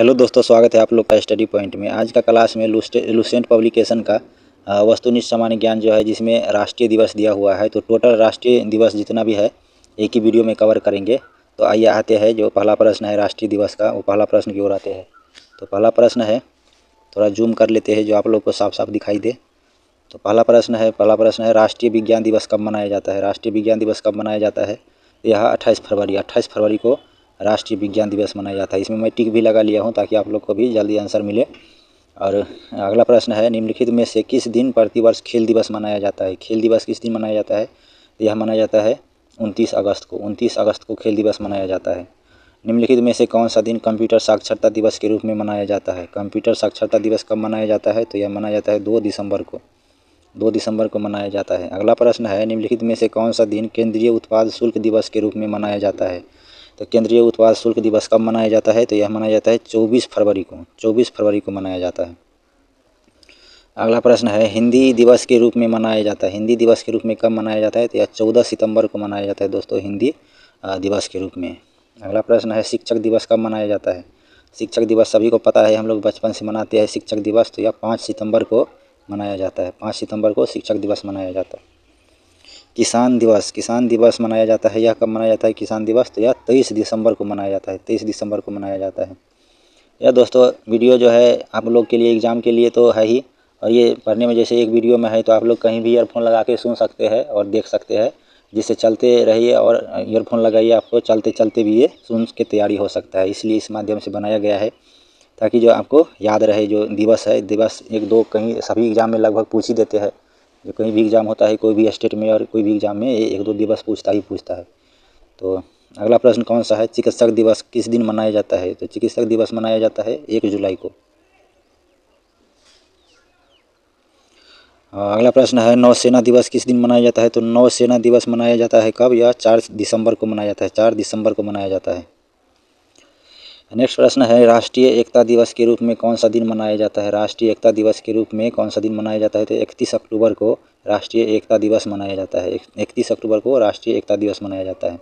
Hello दोस्तों, स्वागत है आप लोग का स्टडी पॉइंट में। आज का क्लास में लुसेंट पब्लिकेशन का वस्तुनिष्ठ सामान्य ज्ञान जो है, जिसमें राष्ट्रीय दिवस दिया हुआ है। तो टोटल राष्ट्रीय दिवस जितना भी है एक ही वीडियो में कवर करेंगे। तो आइए आते हैं, जो पहला प्रश्न है राष्ट्रीय दिवस का, वो पहला प्रश्न की ओर आते हैं। तो पहला प्रश्न है, थोड़ा जूम कर लेते हैं जो आप लोग को साफ साफ दिखाई दे। तो पहला प्रश्न है राष्ट्रीय विज्ञान दिवस कब मनाया जाता है। राष्ट्रीय विज्ञान दिवस कब मनाया जाता है? यह 28 फरवरी को राष्ट्रीय विज्ञान दिवस मनाया जाता है। इसमें मैं टिक भी लगा लिया हूं ताकि आप लोग को भी जल्दी आंसर मिले। और अगला प्रश्न है, निम्नलिखित में से किस दिन प्रतिवर्ष खेल दिवस मनाया जाता है? खेल दिवस किस दिन मनाया जाता है? यह मनाया जाता है 29 अगस्त को। 29 अगस्त को खेल दिवस मनाया जाता है। निम्नलिखित में से कौन सा दिन कंप्यूटर साक्षरता दिवस के रूप में मनाया जाता है? कंप्यूटर साक्षरता दिवस कब मनाया जाता है? तो यह मनाया जाता है 2 दिसंबर को। 2 दिसंबर को मनाया जाता है। अगला प्रश्न है, निम्नलिखित में से कौन सा दिन केंद्रीय उत्पाद शुल्क दिवस के रूप में मनाया जाता है? तो केंद्रीय उत्पाद शुल्क दिवस कब मनाया जाता है? तो यह मनाया जाता है 24 फरवरी को। 24 फरवरी को मनाया जाता है। अगला प्रश्न है, हिंदी दिवस के रूप में मनाया जाता है। हिंदी दिवस के रूप में कब मनाया जाता है? तो यह 14 सितंबर को मनाया जाता है दोस्तों, हिंदी दिवस के रूप में। अगला प्रश्न है, शिक्षक दिवस कब मनाया जाता है? शिक्षक दिवस सभी को पता है, हम लोग बचपन से मनाते हैं शिक्षक दिवस। तो यह 5 सितंबर को मनाया जाता है। 5 सितंबर को शिक्षक दिवस मनाया जाता है। किसान दिवस मनाया जाता है। यह कब मनाया जाता है किसान दिवस? तो यह 23 दिसंबर को मनाया जाता है। 23 दिसंबर को मनाया जाता है। यह दोस्तों वीडियो जो है आप लोग के लिए, एग्ज़ाम के लिए तो है ही, और ये पढ़ने में जैसे एक वीडियो में है, तो आप लोग कहीं भी ईयरफोन लगा के सुन सकते हैं और देख सकते हैं। जिससे चलते रहिए और ईयरफोन लगाइए, आपको चलते चलते भी ये सुन के तैयारी हो सकता है। इसलिए इस माध्यम से बनाया गया है ताकि जो आपको याद रहे। जो दिवस है, दिवस एक दो कहीं सभी एग्ज़ाम में लगभग पूछ ही देते हैं। जो कहीं भी एग्ज़ाम होता है, कोई भी स्टेट में और कोई भी एग्ज़ाम में, ये एक दो दिवस पूछता है। तो अगला प्रश्न कौन सा है, चिकित्सक दिवस किस दिन मनाया जाता है? तो चिकित्सक दिवस मनाया जाता है 1 जुलाई को। अगला प्रश्न है, नौसेना दिवस किस दिन मनाया जाता है? तो नौसेना दिवस मनाया जाता है कब? यह 4 दिसंबर को मनाया जाता है। 4 दिसंबर को मनाया जाता है। नेक्स्ट प्रश्न है, राष्ट्रीय एकता दिवस के रूप में कौन सा दिन मनाया जाता है? राष्ट्रीय एकता दिवस के रूप में कौन सा दिन मनाया जाता है? तो 31 अक्टूबर को राष्ट्रीय एकता दिवस मनाया जाता है। 31 अक्टूबर को राष्ट्रीय एकता दिवस मनाया जाता है।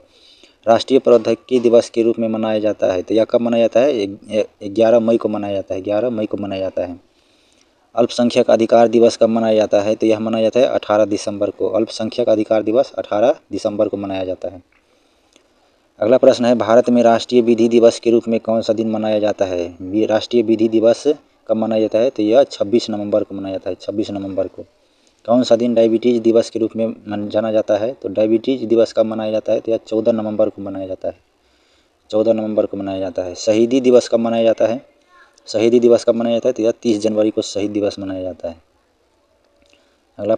राष्ट्रीय प्रौद्योगिकी दिवस के रूप में मनाया जाता है। तो यह कब मनाया जाता है? 11 मई को मनाया जाता है। 11 मई को मनाया जाता है। अल्पसंख्यक अधिकार दिवस कब मनाया जाता है? तो यह मनाया जाता है 18 दिसंबर को। अल्पसंख्यक अधिकार दिवस 18 दिसंबर को मनाया जाता है। अगला प्रश्न है, भारत में राष्ट्रीय विधि दिवस के रूप में कौन सा दिन मनाया जाता है? राष्ट्रीय विधि दिवस कब मनाया जाता है? तो यह 26 नवंबर को मनाया जाता है। 26 नवंबर को। कौन सा दिन डायबिटीज़ दिवस के रूप में जाना जाता है? तो डायबिटीज़ दिवस कब मनाया जाता है? तो यह 14 नवंबर को मनाया जाता है। 14 नवंबर को मनाया जाता है। शहीदी दिवस कब मनाया जाता है? शहीदी दिवस कब मनाया जाता है? तो यह 30 जनवरी को शहीद दिवस मनाया जाता है। अगला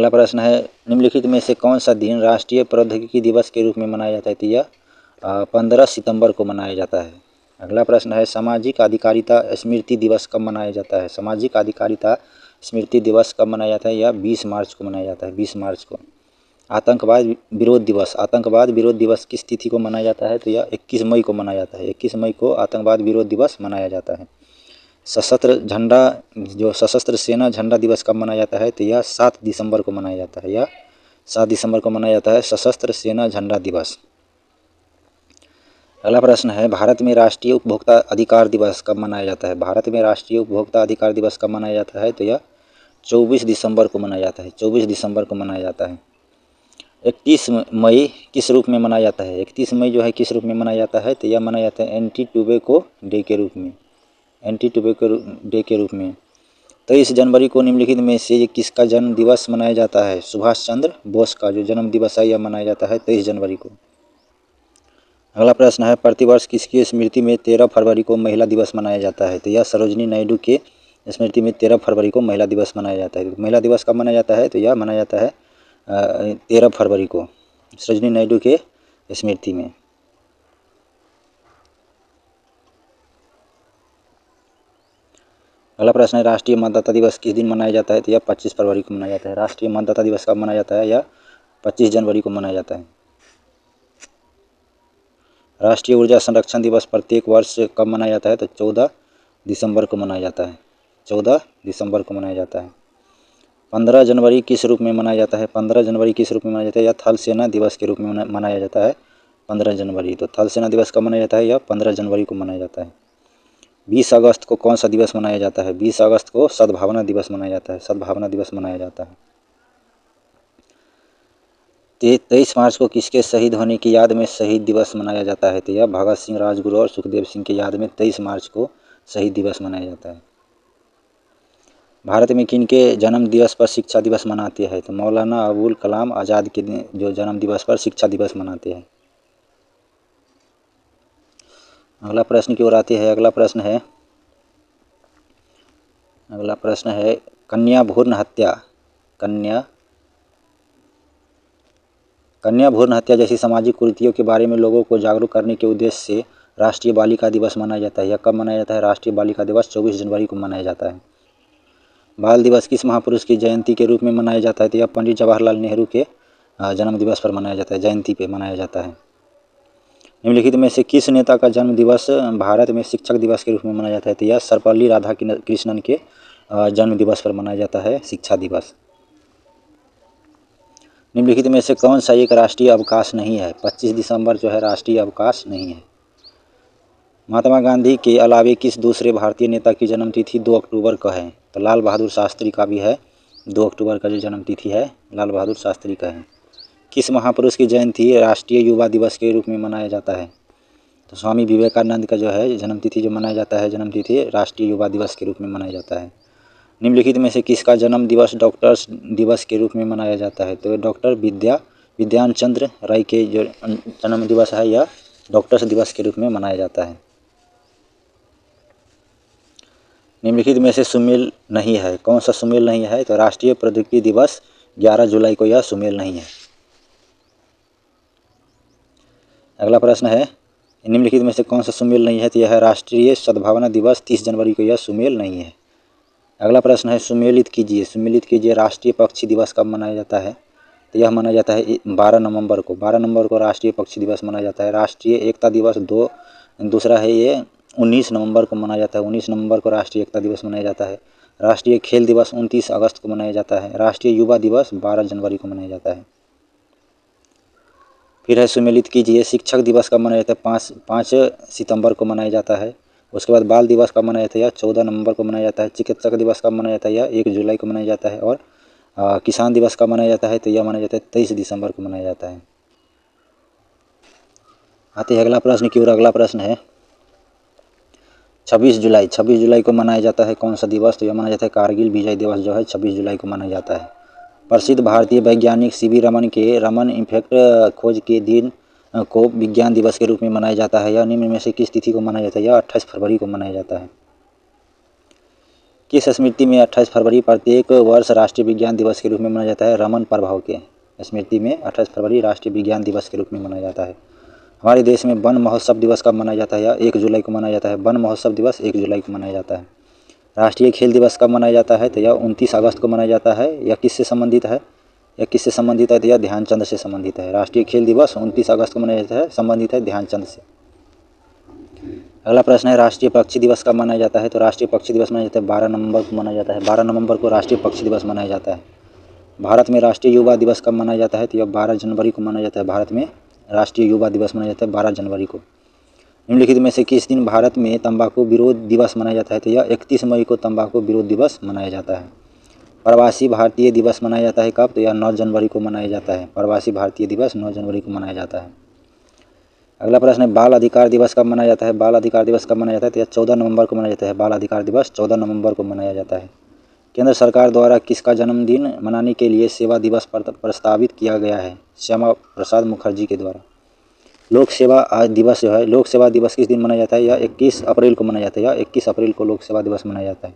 प्रश्न है, निम्नलिखित में से कौन सा दिन राष्ट्रीय प्रौद्योगिकी दिवस के रूप में मनाया जाता है? तो यह 15 सितंबर को मनाया जाता है। अगला प्रश्न है, सामाजिक अधिकारिता स्मृति दिवस कब मनाया जाता है? सामाजिक अधिकारिता स्मृति दिवस कब मनाया जाता है? यह 20 मार्च को मनाया जाता है। 20 मार्च को। आतंकवाद विरोध दिवस किस तिथि को मनाया जाता है? तो यह 21 मई को मनाया जाता है। 21 मई को आतंकवाद विरोध दिवस मनाया जाता है। सशस्त्र सेना झंडा दिवस कब मनाया जाता है? तो यह 7 दिसंबर को मनाया जाता है। यह 7 दिसंबर को मनाया जाता है सशस्त्र सेना झंडा दिवस। अगला प्रश्न है, भारत में राष्ट्रीय उपभोक्ता अधिकार दिवस कब मनाया जाता है? भारत में राष्ट्रीय उपभोक्ता अधिकार दिवस कब मनाया जाता है? तो यह 24 दिसंबर को मनाया जाता है। 24 दिसंबर को मनाया जाता है। 31 मई किस रूप में मनाया जाता है? 31 मई जो है किस रूप में मनाया जाता है? तो यह मनाया जाता है एंटी टोबैको डे के रूप में। एंटी टोबैको डे के रूप में। 23 जनवरी को निम्नलिखित में से किसका जन्म दिवस मनाया जाता है? सुभाष चंद्र बोस का जो जन्म दिवस है यह मनाया जाता है 23 जनवरी को। अगला प्रश्न है, प्रतिवर्ष किसकी स्मृति में 13 फरवरी को महिला दिवस मनाया जाता है? तो यह सरोजिनी नायडू के स्मृति में 13 फरवरी को महिला दिवस मनाया जाता है। महिला दिवस कब मनाया जाता है? तो यह मनाया जाता है 13 फरवरी को, सरोजिनी नायडू के स्मृति में। अगला प्रश्न है, राष्ट्रीय मतदाता दिवस किस दिन मनाया जाता है? तो यह 25 फरवरी को मनाया जाता है। राष्ट्रीय मतदाता दिवस कब मनाया जाता है? यह 25 जनवरी को मनाया जाता है। राष्ट्रीय ऊर्जा संरक्षण दिवस प्रत्येक वर्ष कब मनाया जाता है? तो 14 दिसंबर को मनाया जाता है। 14 दिसंबर को मनाया जाता है। 15 जनवरी किस रूप में मनाया जाता है? 15 जनवरी किस रूप में मनाया जाता है? यह थल सेना दिवस के रूप में मनाया जाता है। 15 जनवरी। तो थल सेना दिवस कब मनाया जाता है? यह 15 जनवरी को मनाया जाता है। 20 अगस्त को कौन सा दिवस मनाया जाता है? 20 अगस्त को सद्भावना दिवस मनाया जाता है। सद्भावना दिवस मनाया जाता है। 23 मार्च को किसके शहीद होने की याद में शहीद दिवस मनाया जाता है? तो यह भगत सिंह, राजगुरु और सुखदेव सिंह की याद में 23 मार्च को शहीद दिवस मनाया जाता है। भारत में किनके जन्म दिवस पर शिक्षा दिवस मनाते हैं? तो मौलाना अबुल कलाम आज़ाद के जो जन्म दिवस पर शिक्षा दिवस मनाते हैं। अगला प्रश्न की ओर आते हैं। अगला प्रश्न है कन्या भ्रूण हत्या जैसी सामाजिक कुरीतियों के बारे में लोगों को जागरूक करने के उद्देश्य से राष्ट्रीय बालिका दिवस मनाया जाता है। यह कब मनाया जाता है? राष्ट्रीय बालिका दिवस 24 जनवरी को मनाया जाता है। बाल दिवस किस महापुरुष की जयंती के रूप में मनाया जाता है? तो यह पंडित जवाहरलाल नेहरू के जन्म दिवस पर मनाया जाता है, जयंती पे मनाया जाता है। निम्नलिखित में से किस नेता का जन्म दिवस भारत में शिक्षक दिवस के रूप में मनाया जाता है? तो यह सर्वपल्ली राधाकृष्णन के जन्म दिवस पर मनाया जाता है शिक्षा दिवस। निम्नलिखित में से कौन सा एक राष्ट्रीय अवकाश नहीं है? 25 दिसंबर जो है राष्ट्रीय अवकाश नहीं है। महात्मा गांधी के अलावे किस दूसरे भारतीय नेता की जन्मतिथि 2 अक्टूबर को है? तो लाल बहादुर शास्त्री का भी है 2 अक्टूबर का जो जन्मतिथि है लाल बहादुर शास्त्री का है। किस महापुरुष की जयंती राष्ट्रीय युवा दिवस के रूप में मनाया जाता है? तो स्वामी विवेकानंद का जो है जन्मतिथि जो मनाया जाता है, जन्मतिथि राष्ट्रीय युवा दिवस के रूप में मनाया जाता है। निम्नलिखित में से किसका जन्म दिवस डॉक्टर्स दिवस के रूप में मनाया जाता है? तो डॉक्टर विद्यान चंद्र राय के जो जन्म दिवस है यह डॉक्टर्स दिवस के रूप में मनाया जाता है। निम्नलिखित में से सुमेल नहीं है। कौन सा सुमेल नहीं है? तो राष्ट्रीय प्रौद्योगिकी दिवस 11 जुलाई को यह सुमेल नहीं है। अगला प्रश्न है निम्नलिखित में से कौन सा सुमेल नहीं है? तो यह है राष्ट्रीय सद्भावना दिवस 30 जनवरी को यह सुमेल नहीं है। अगला प्रश्न है सुमेलित कीजिए राष्ट्रीय पक्षी दिवस कब मनाया जाता है? तो यह मनाया जाता है 12 नवंबर को। 12 नवंबर को राष्ट्रीय पक्षी दिवस मनाया जाता है। राष्ट्रीय एकता दिवस दूसरा है ये 19 नवंबर को मनाया जाता है। 19 नवंबर को राष्ट्रीय एकता दिवस मनाया जाता है। राष्ट्रीय खेल दिवस 29 अगस्त को मनाया जाता है। राष्ट्रीय युवा दिवस 12 जनवरी को मनाया जाता है। फिर है सुमेलित कीजिए शिक्षक दिवस कब मनाया जाता है? 5 सितंबर को मनाया जाता है। उसके बाद बाल दिवस कब मनाया जाता है? 14 नवंबर को मनाया जाता है। चिकित्सक दिवस कब मनाया जाता है? 1 जुलाई को मनाया जाता है। और किसान दिवस कब मनाया जाता है? तो यह मनाया जाता है 23 दिसंबर को मनाया जाता है। आते हैं अगला प्रश्न की ओर। अगला प्रश्न है 26 जुलाई को मनाया जाता है कौन सा दिवस? तो यह मनाया जाता है कारगिल विजय दिवस जो है 26 जुलाई को मनाया जाता है। प्रसिद्ध भारतीय वैज्ञानिक सीवी रमन के रमन इफेक्ट खोज के दिन को विज्ञान दिवस के रूप में मनाया जाता है। यह निम्न में से किस तिथि को मनाया जाता है? यह 28 फरवरी को मनाया जाता है। किस स्मृति में 28 फरवरी प्रत्येक वर्ष राष्ट्रीय विज्ञान दिवस के रूप में मनाया जाता है? रमन प्रभाव के स्मृति में 28 फरवरी राष्ट्रीय विज्ञान दिवस के रूप में मनाया जाता है। हमारे देश में वन महोत्सव दिवस कब मनाया जाता है? यह 1 जुलाई को मनाया जाता है। वन महोत्सव दिवस 1 जुलाई को मनाया जाता है। राष्ट्रीय खेल दिवस कब मनाया जाता है? तो यह 29 अगस्त को मनाया जाता है। यह किससे संबंधित है? तो यह ध्यानचंद से संबंधित है। राष्ट्रीय खेल दिवस 29 अगस्त को मनाया जाता है, संबंधित है ध्यानचंद से। अगला प्रश्न है राष्ट्रीय पक्षी दिवस कब मनाया जाता है? तो राष्ट्रीय पक्षी दिवस मनाया जाता है 12 नवंबर को मनाया जाता है। 12 नवंबर को राष्ट्रीय पक्षी दिवस मनाया जाता है। भारत में राष्ट्रीय युवा दिवस कब मनाया जाता है? तो यह 12 जनवरी को मनाया जाता है। भारत में राष्ट्रीय युवा दिवस मनाया जाता है 12 जनवरी को। निम्नलिखित में से किस दिन भारत में तंबाकू विरोध दिवस मनाया जाता है? तो यह 31 मई को तंबाकू विरोध दिवस मनाया जाता है। प्रवासी भारतीय दिवस मनाया जाता है कब? तो यह 9 जनवरी को मनाया जाता है। प्रवासी भारतीय दिवस 9 जनवरी को मनाया जाता है। अगला प्रश्न है बाल अधिकार दिवस कब मनाया जाता है? बाल अधिकार दिवस कब मनाया जाता है? तो यह 14 नवंबर को मनाया जाता है। बाल अधिकार दिवस 14 नवंबर को मनाया जाता है। केंद्र सरकार द्वारा किसका जन्मदिन मनाने के लिए सेवा दिवस प्रस्तावित किया गया है? श्यामा प्रसाद मुखर्जी के द्वारा। लोक सेवा दिवस जो है, लोक सेवा दिवस किस दिन मनाया जाता है? यह 21 अप्रैल को मनाया जाता है। यह 21 अप्रैल को लोक सेवा दिवस मनाया जाता है।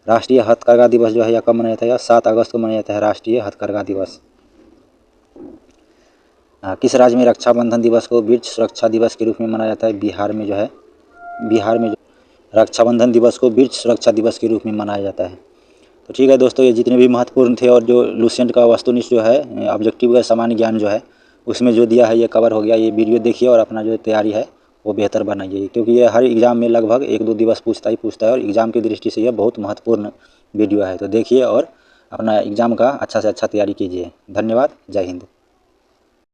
राष्ट्रीय हथकरघा दिवस जो है यह कब मनाया जाता है? 7 अगस्त को मनाया जाता है राष्ट्रीय हथकरघा दिवस। किस राज्य में रक्षाबंधन दिवस को वृक्ष सुरक्षा दिवस के रूप में मनाया जाता है? बिहार में जो रक्षाबंधन दिवस को वृक्ष सुरक्षा दिवस के रूप में मनाया जाता है। तो ठीक है दोस्तों, ये जितने भी महत्वपूर्ण थे और जो लुसेंट का वस्तुनिष्ठ जो है ऑब्जेक्टिव का सामान्य ज्ञान जो है उसमें जो दिया है ये कवर हो गया। ये वीडियो देखिए और अपना जो तैयारी है वो बेहतर बनाइए, क्योंकि ये हर एग्ज़ाम में लगभग 1-2 दिवस पूछता है और एग्ज़ाम की दृष्टि से यह बहुत महत्वपूर्ण वीडियो है। तो देखिए और अपना एग्ज़ाम का अच्छा से अच्छा तैयारी कीजिए। धन्यवाद। जय हिंद।